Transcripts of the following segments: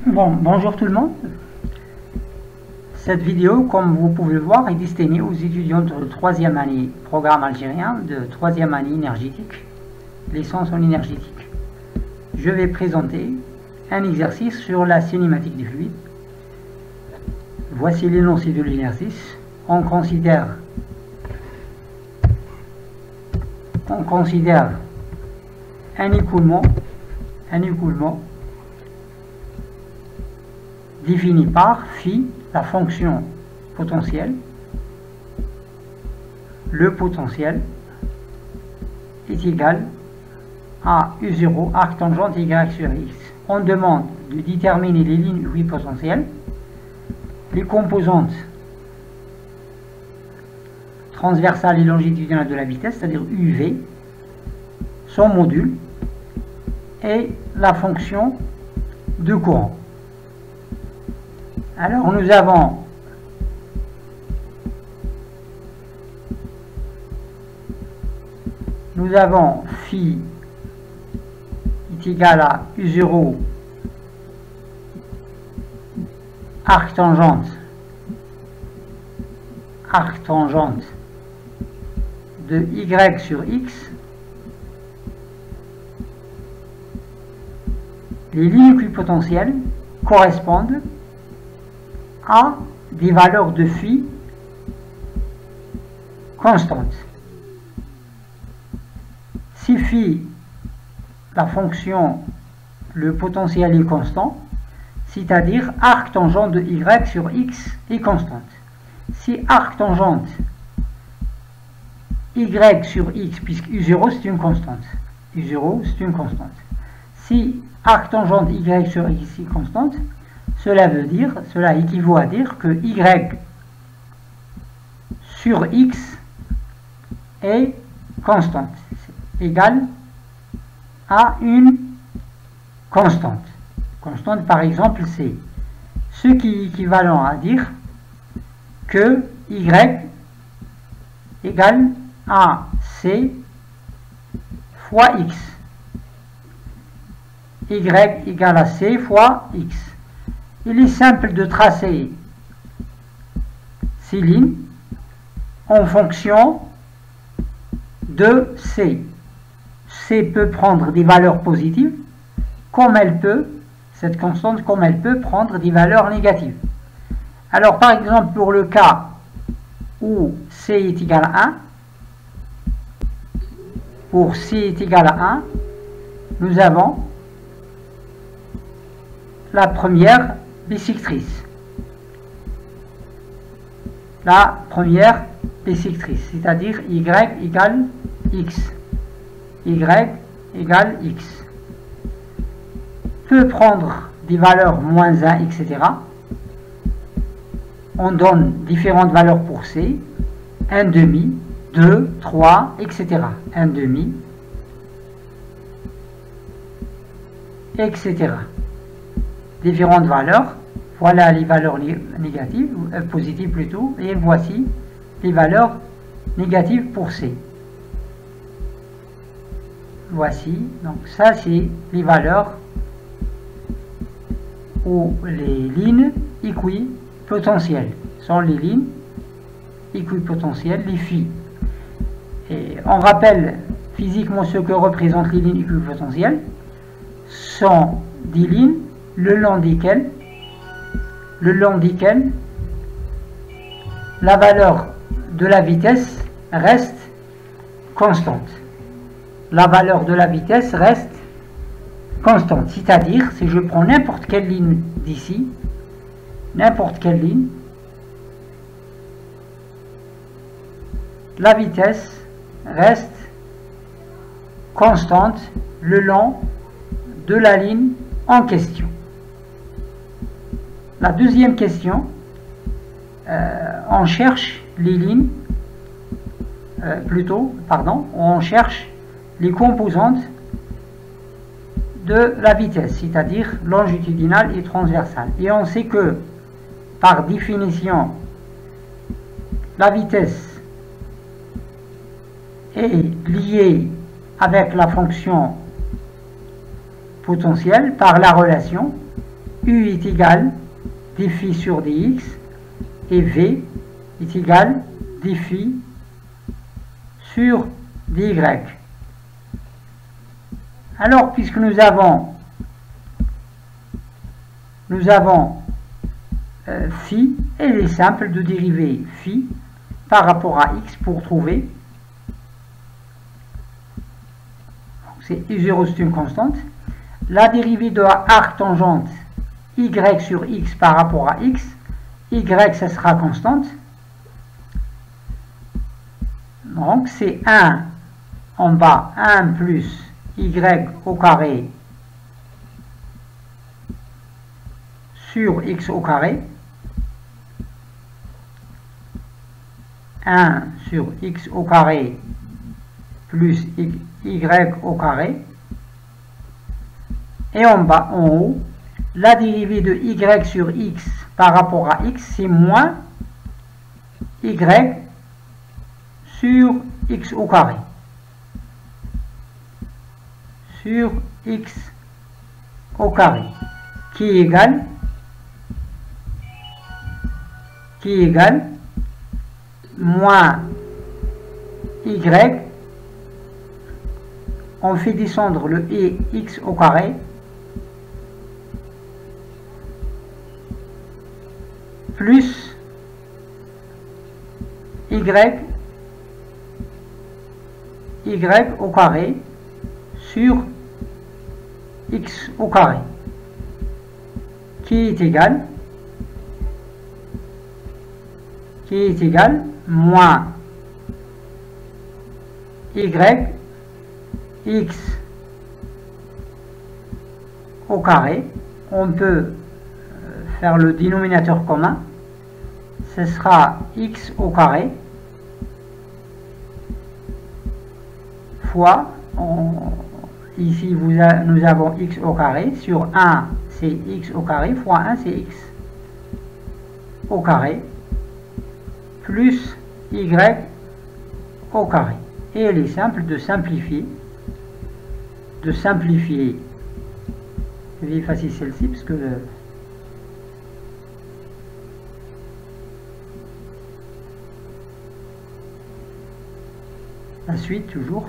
Bon, bonjour tout le monde. Cette vidéo, comme vous pouvez le voir, est destinée aux étudiants de 3e année programme algérien de 3e année énergétique, licence en énergétique. Je vais présenter un exercice sur la cinématique des fluides. Voici l'énoncé de l'exercice. On considère un écoulement défini par phi, la fonction potentielle. Le potentiel est égal à U0 arc tangente Y sur X. On demande de déterminer les lignes équipotentielles, les composantes transversales et longitudinales de la vitesse, c'est-à-dire UV, son module et la fonction de courant. Alors nous avons phi est égal à U0 arc tangente de Y sur X. Les lignes équipotentielles correspondent à des valeurs de phi constantes. Si phi, la fonction, le potentiel est constant, c'est-à-dire arc tangente de Y sur X est constante. Si arc tangente Y sur X, puisque U0 c'est une constante, si arc tangente Y sur X est constante, cela équivaut à dire que Y sur X est constante, égale à une constante. Constante par exemple C. Ce qui est équivalent à dire que Y égale à C fois X. Y égale à C fois X. Il est simple de tracer ces lignes en fonction de C. C peut prendre des valeurs positives, cette constante, comme elle peut prendre des valeurs négatives. Alors, par exemple, pour le cas où C est égal à 1, pour C est égal à 1, nous avons la première bissectrice. C'est-à-dire Y égale X. Y égale X. Peut prendre des valeurs moins 1, etc. On donne différentes valeurs pour C. 1,5, 2, 3, etc. 1,5, etc. Différentes valeurs. Voilà les valeurs négatives, positives plutôt, et voici les valeurs négatives pour C. Voici, donc ça c'est les valeurs ou les lignes équipotentielles. Sont les lignes équipotentielles, les phi. Et on rappelle physiquement ce que représentent les lignes équipotentielles. Sont des lignes le long desquelles la valeur de la vitesse reste constante. La valeur de la vitesse reste constante. C'est-à-dire, si je prends n'importe quelle ligne d'ici, n'importe quelle ligne, la vitesse reste constante le long de la ligne en question. La deuxième question, on cherche les lignes, on cherche les composantes de la vitesse, c'est-à-dire longitudinale et transversale. Et on sait que, par définition, la vitesse est liée avec la fonction potentielle par la relation U est égal dφ sur dx et V est égal dφ sur dy. Alors, puisque nous avons phi, il est simple de dériver phi par rapport à x pour trouver. C'est U0, c'est une constante. La dérivée de arc tangente y sur x par rapport à x, y, ça sera constante. Donc, c'est 1 en bas, 1 plus y au carré sur x au carré. 1 sur x au carré plus y au carré. Et en bas, en haut, la dérivée de y sur x par rapport à x, c'est moins y sur x au carré. Sur x au carré. Qui est égal moins y, on fait descendre le x au carré plus y au carré sur x au carré, qui est égal moins y x au carré. On peut faire le dénominateur commun, ce sera x au carré fois, ici nous avons x au carré, sur 1 c'est x au carré, fois 1 c'est x au carré, plus y au carré. Et il est simple de simplifier. Je vais effacer celle-ci parce que la suite toujours.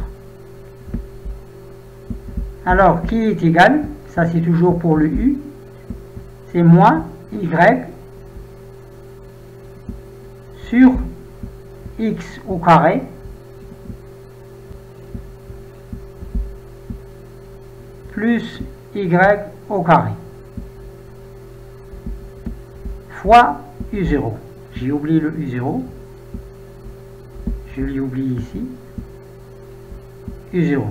Alors, qui est égal, ça c'est toujours pour le u, c'est moins y sur x au carré plus y au carré fois u0. J'ai oublié le u0, je l'ai oublié ici, u0.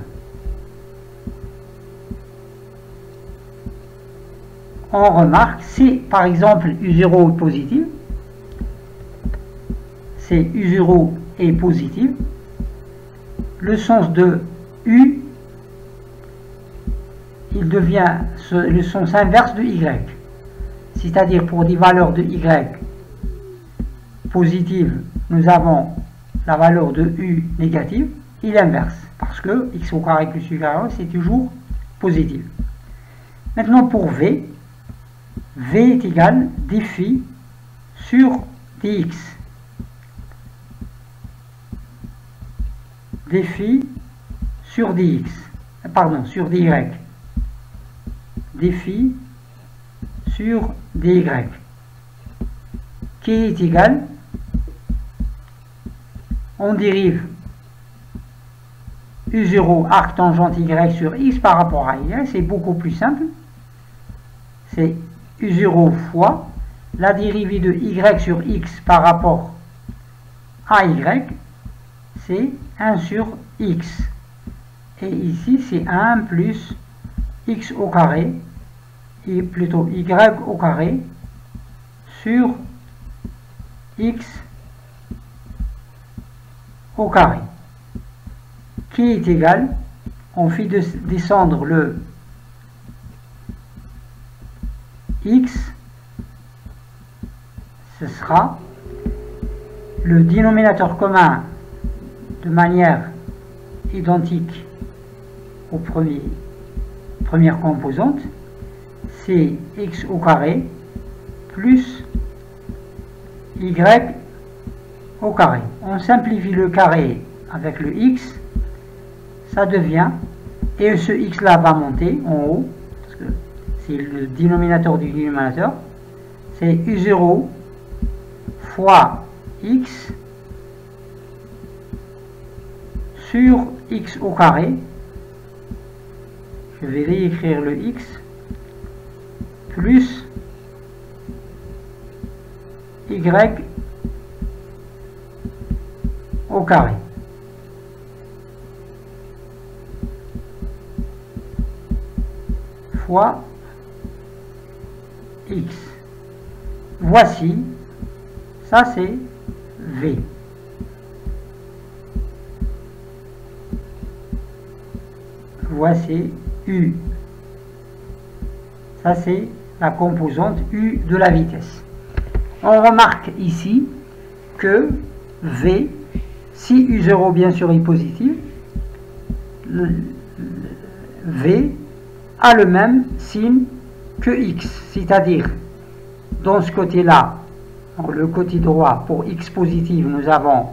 On remarque, si par exemple u0 est positif, c'est u0 est positif, le sens de u, il devient le sens inverse de y. C'est-à-dire pour des valeurs de y positives, nous avons la valeur de u négative et l'inverse, parce que x au carré plus y carré, c'est toujours positif. Maintenant pour v, v est égal dφ sur dx. Dφ sur dx, pardon, sur dy. Dφ sur dy, qui est égal, on dérive u0 arc tangente y sur x par rapport à y, c'est beaucoup plus simple, c'est u0 fois la dérivée de y sur x par rapport à y, c'est 1 sur x, et ici c'est 1 plus x au carré, et plutôt y au carré sur x au carré, qui est égal, on fait descendre le x, ce sera le dénominateur commun de manière identique aux premières composantes, c'est x au carré plus y au carré. On simplifie le carré avec le x, ça devient, et ce x là va monter en haut, parce que c'est le dénominateur du dénominateur, c'est u0 fois x sur x au carré. Je vais réécrire le x plus y au carré fois x. Voici, ça c'est v. Voici u. Ça c'est la composante u de la vitesse. On remarque ici que v, si u0 bien sûr est positif, v a le même signe que x, c'est-à-dire dans ce côté-là, le côté droit, pour x positive, nous avons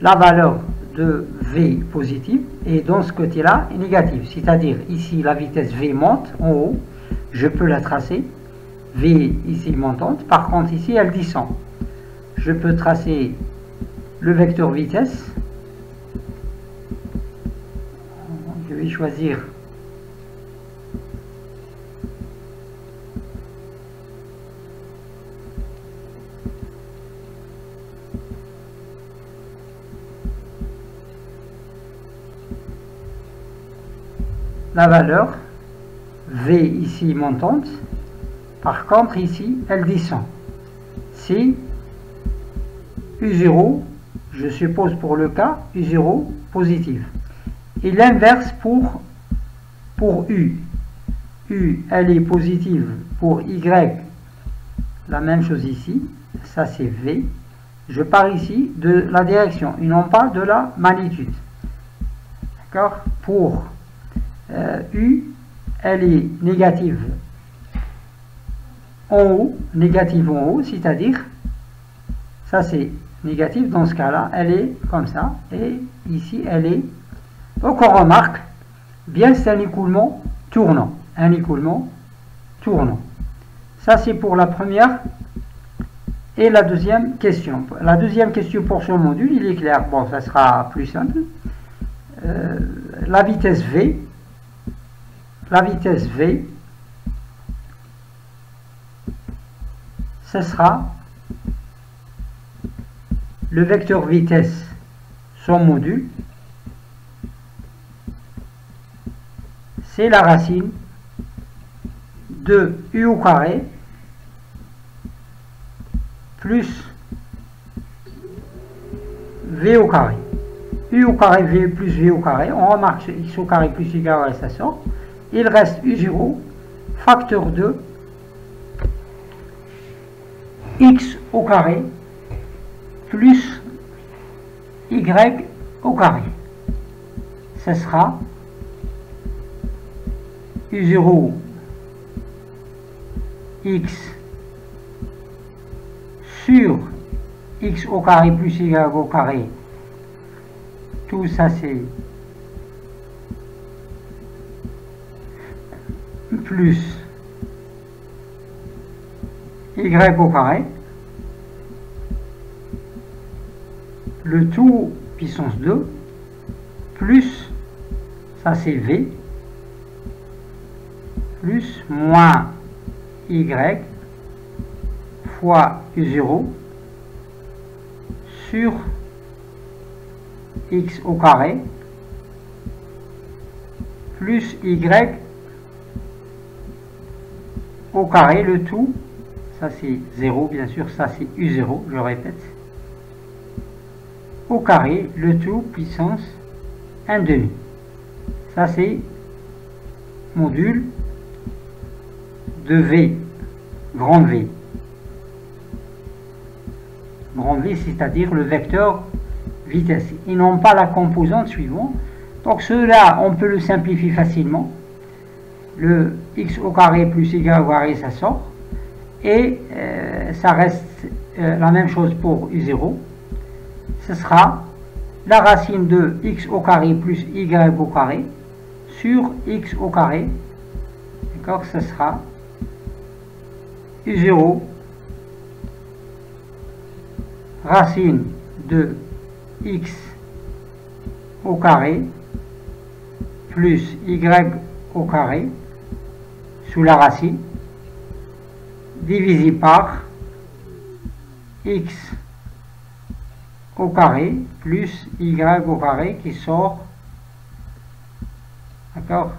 la valeur de v positive, et dans ce côté-là, négative, c'est-à-dire ici la vitesse v monte en haut, je peux la tracer, v ici montante, par contre ici elle descend. Je peux tracer le vecteur vitesse, je vais choisir la valeur v ici montante, par contre ici elle descend. Si u0, je suppose pour le cas u0 positive, et l'inverse pour u. U elle est positive pour y, la même chose ici, ça c'est v. Je pars ici de la direction et non pas de la magnitude. D'accord? Pour u, elle est négative en haut, c'est-à-dire, ça c'est négatif, dans ce cas-là, elle est comme ça, et ici elle est, donc on remarque, bien c'est un écoulement tournant, Ça c'est pour la première et la deuxième question. La deuxième question pour ce module, il est clair, bon ça sera plus simple. La vitesse v, ce sera le vecteur vitesse, son module, c'est la racine de u au carré plus v au carré. U au carré v plus v au carré, on remarque que x au carré plus y au carré, ça sort. Il reste u0 facteur de x au carré plus y au carré. Ce sera u0 x sur x au carré plus y au carré. Tout ça c'est plus y au carré, le tout puissance 2, plus, ça c'est v, plus moins y fois u0 sur x au carré plus y au carré, le tout, ça c'est 0 bien sûr, ça c'est u0, je répète, au carré, le tout puissance 1/2. Ça c'est module de v, grand V. Grand V, c'est-à-dire le vecteur vitesse, et non pas la composante suivante. Donc cela, on peut le simplifier facilement. le x au carré plus y au carré, ça sort. Et ça reste la même chose pour u0. Ce sera la racine de x au carré plus y au carré sur x au carré. D'accord, ce sera u0 racine de x au carré plus y au carré sous la racine divisé par x au carré plus y au carré qui sort, d'accord,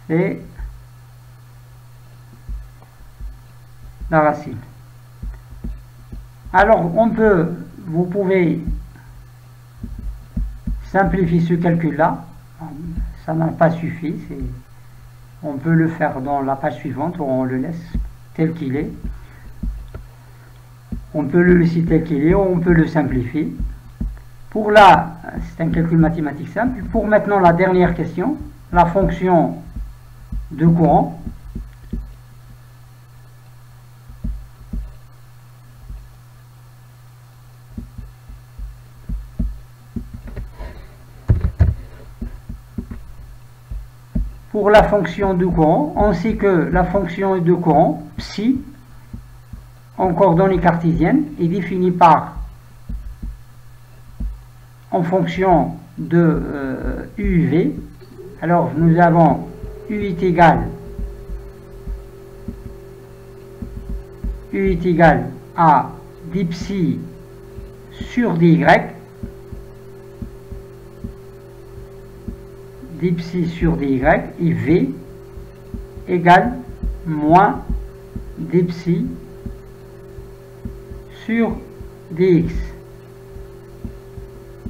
c'est la racine. Alors vous pouvez simplifier ce calcul là, ça n'a pas suffi, on peut le faire dans la page suivante où on le laisse tel qu'il est. On peut le laisser tel qu'il est, on peut le simplifier. Pour là, c'est un calcul mathématique simple. Pour maintenant la dernière question, la fonction de courant. Pour la fonction de courant, on sait que la fonction de courant, psi, en coordonnées cartésiennes, est définie par, en fonction de UV. Alors nous avons U est égal à dψ sur dy, dψ sur dy, et V égale moins dψ sur dx,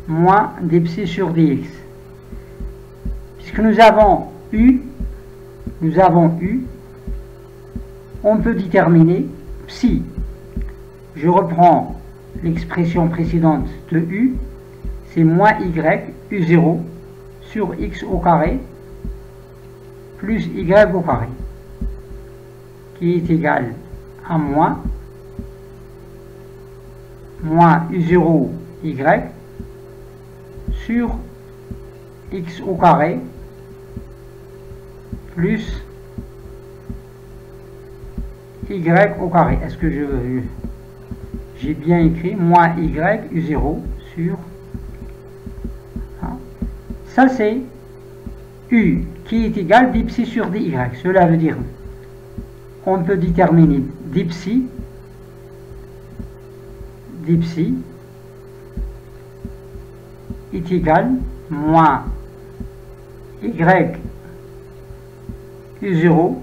moins dψ sur dx. Puisque nous avons U, on peut déterminer psi. Je reprends l'expression précédente de U, c'est moins y, U0, sur x au carré plus y au carré, qui est égal à moins u0 y sur x au carré plus y au carré. Est-ce que j'ai bien écrit moins y u0 sur... Ça c'est U qui est égal dψ sur dy. Cela veut dire on peut déterminer dψ est égal moins y u0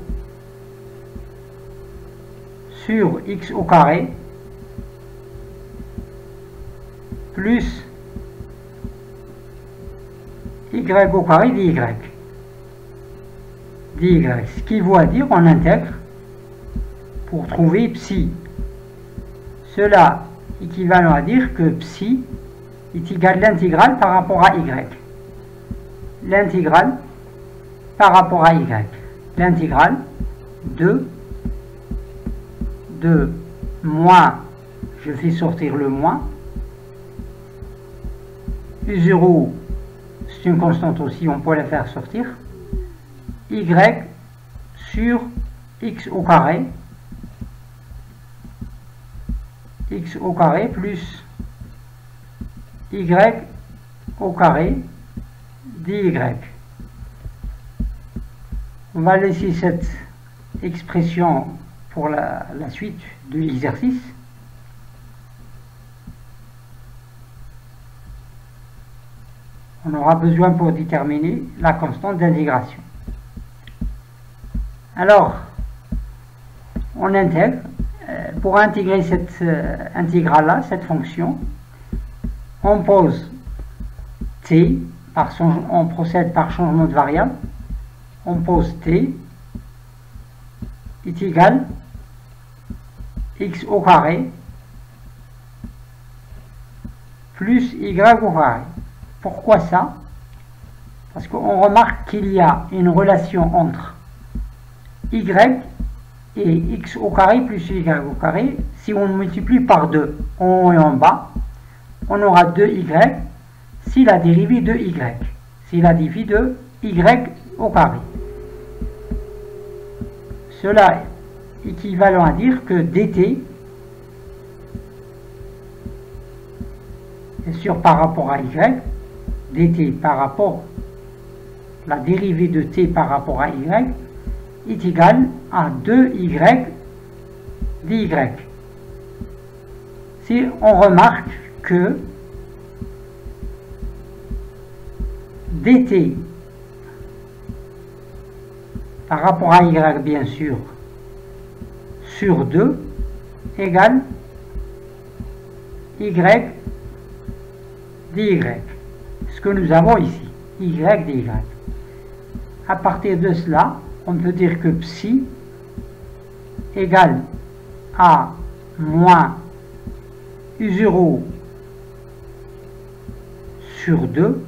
sur x au carré plus y au carré dy. Ce qui veut dire on intègre pour trouver psi. Cela équivalent à dire que psi est égal à l'intégrale par rapport à y. L'intégrale par rapport à y. L'intégrale de moins, je fais sortir le moins, u0, c'est une constante aussi, on peut la faire sortir, y sur x au carré plus y au carré dy. On va laisser cette expression pour la suite de l'exercice. On aura besoin pour déterminer la constante d'intégration. Alors, on intègre. Pour intégrer cette intégrale-là, cette fonction, on pose t, on procède par changement de variable, on pose t est égal x au carré plus y au carré. Pourquoi ça? Parce qu'on remarque qu'il y a une relation entre y et x au carré plus y au carré. Si on multiplie par 2 en haut et en bas, on aura 2y si la dérivée de y, si la dérivée de y au carré. Cela est équivalent à dire que dt, bien sûr par rapport à y, dt par rapport la dérivée de t par rapport à y est égale à 2y dy. Si on remarque que dt par rapport à y bien sûr sur 2 égale y dy, ce que nous avons ici, y dy. À partir de cela, on peut dire que psi égale à moins u0 sur 2.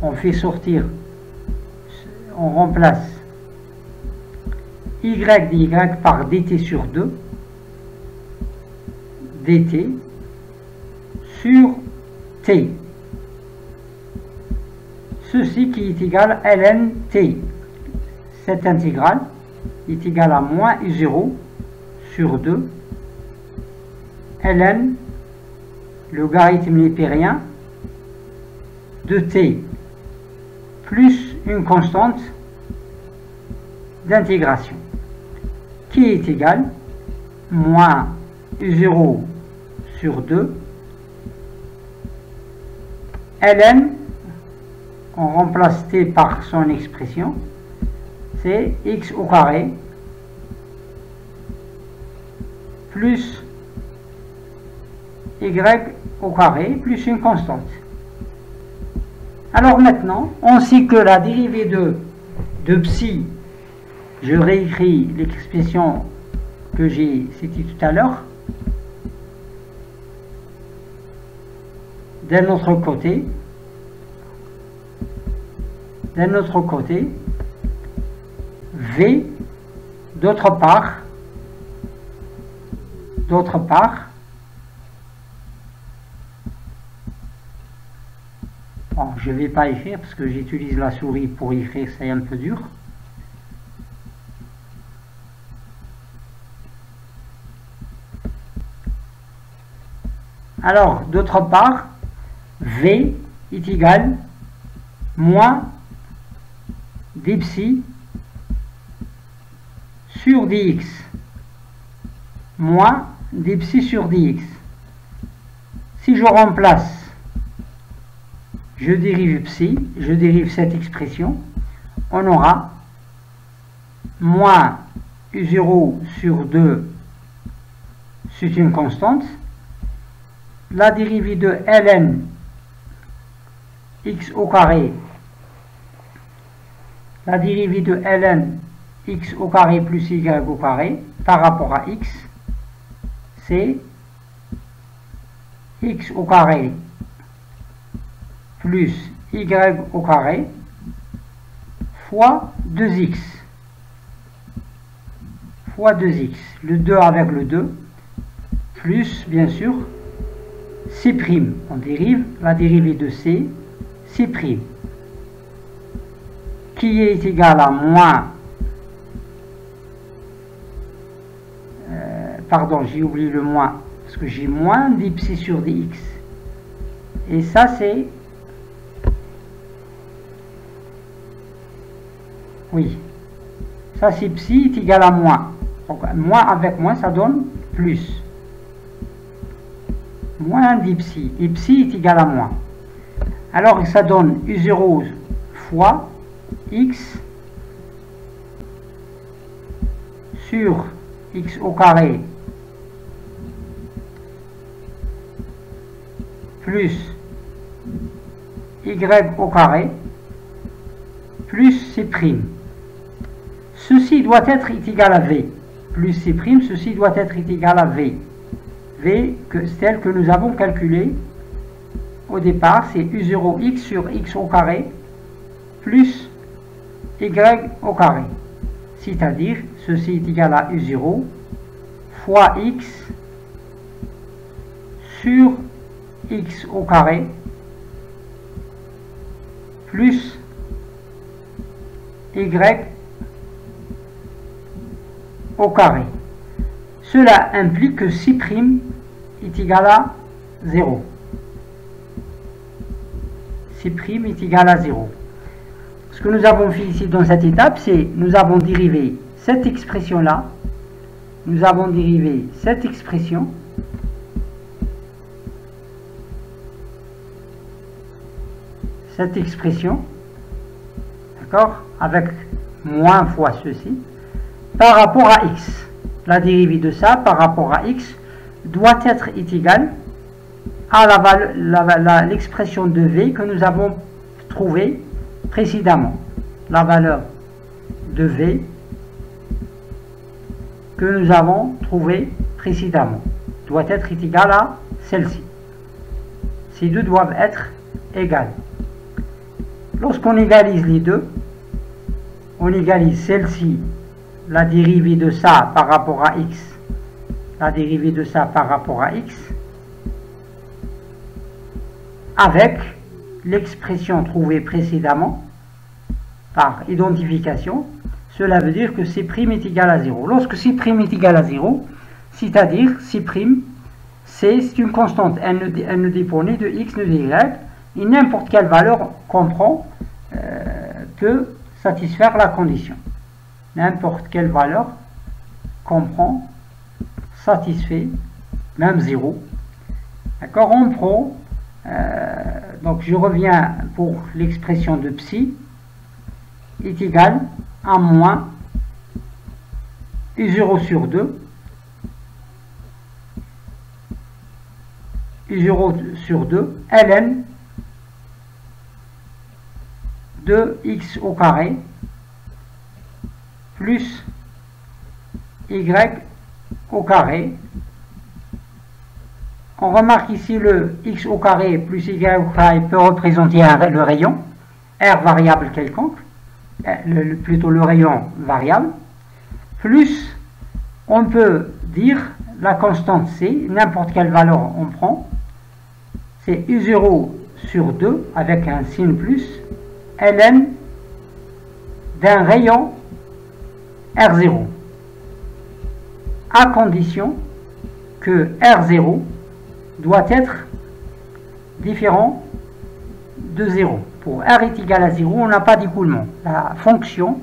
On fait sortir, on remplace y dy par dt sur 2, dt sur t. Ceci qui est égal à ln t. Cette intégrale est égale à moins u0 sur 2 ln logarithme népérien de t plus une constante d'intégration qui est égale moins u0 sur 2 ln, on remplace t par son expression, c'est x au carré plus y au carré plus une constante. Alors maintenant, on sait que la dérivée de psi, je réécris l'expression que j'ai citée tout à l'heure. D'un autre côté, v, d'autre part, bon, je ne vais pas écrire parce que j'utilise la souris pour écrire, c'est un peu dur. Alors, d'autre part, v est égal moins dψ sur dx, moins dψ sur dx. Si je remplace, je dérive psi, je dérive cette expression, on aura moins u0 sur 2, c'est une constante, la dérivée de ln x au carré, la dérivée de ln x au carré plus y au carré par rapport à x, c'est x au carré plus y au carré fois 2x, le 2 avec le 2, plus bien sûr c', on dérive la dérivée de c, c', qui est égal à moins, pardon, j'ai oublié le moins, parce que j'ai moins dψ sur dx, et ça c'est, oui, ça c'est psi est égal à moins, donc moins avec moins ça donne plus, moins dψ, et psi est égal à moins, alors ça donne u0 fois x sur x au carré plus y au carré plus c'. Ceci doit être égal à v, plus c', ceci doit être égal à v. V, c'est tel que nous avons calculé au départ, c'est U0x sur x au carré plus y au carré. C'est-à-dire, ceci est égal à U0 fois x sur x au carré plus y au carré. Cela implique que C' est égal à 0. C' est égal à 0. Ce que nous avons fait ici dans cette étape, c'est nous avons dérivé cette expression-là, nous avons dérivé cette expression, d'accord, avec moins fois ceci, par rapport à x. La dérivée de ça par rapport à x doit être égale à l'expression de v que nous avons trouvée précédemment. La valeur de v que nous avons trouvée précédemment doit être égale à celle-ci. Ces deux doivent être égales. Lorsqu'on égalise les deux, on égalise celle-ci, la dérivée de ça par rapport à x, la dérivée de ça par rapport à x, avec l'expression trouvée précédemment par identification. Cela veut dire que C' est égal à 0. Lorsque C' est égal à 0, c'est-à-dire C', c'est une constante, elle ne dépend ni de x ni de y, et n'importe quelle valeur qu'on prend peut satisfaire la condition. N'importe quelle valeur qu'on prend satisfait, même 0. D'accord, on prend, donc je reviens pour l'expression de psi, est égal à moins U0 sur 2, U0 sur 2, ln de x au carré plus y au carré. On remarque ici le x au carré plus y au carré peut représenter le rayon, R variable quelconque, plutôt le rayon variable, plus on peut dire la constante C, n'importe quelle valeur on prend, c'est U0 sur 2 avec un signe plus, ln d'un rayon R0, à condition que R0 doit être différent de 0. Pour R est égal à 0, on n'a pas d'écoulement. La fonction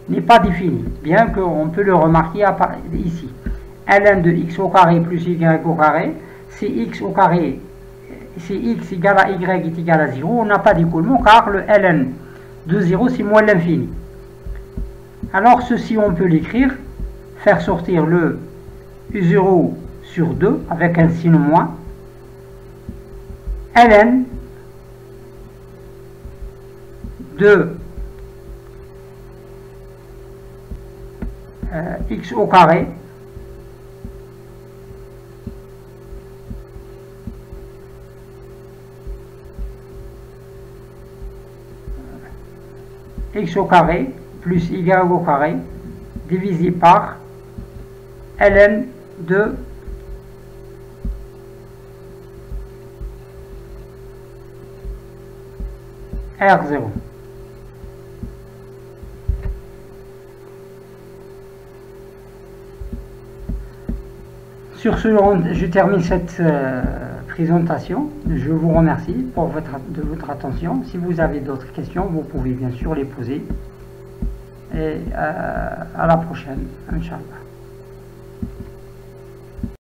n'est pas définie, bien qu'on peut le remarquer ici. ln de x au carré plus y au carré, si x au carré, si x égale à y est égal à 0, on n'a pas d'écoulement car le ln de 0 c'est moins l'infini. Alors ceci on peut l'écrire, faire sortir le U0 sur 2 avec un signe moins, ln de x au carré x au carré plus y au carré divisé par ln de R0. Sur ce, je termine cette présentation. Je vous remercie de votre attention. Si vous avez d'autres questions, vous pouvez bien sûr les poser. Et à la prochaine, Inch'Allah.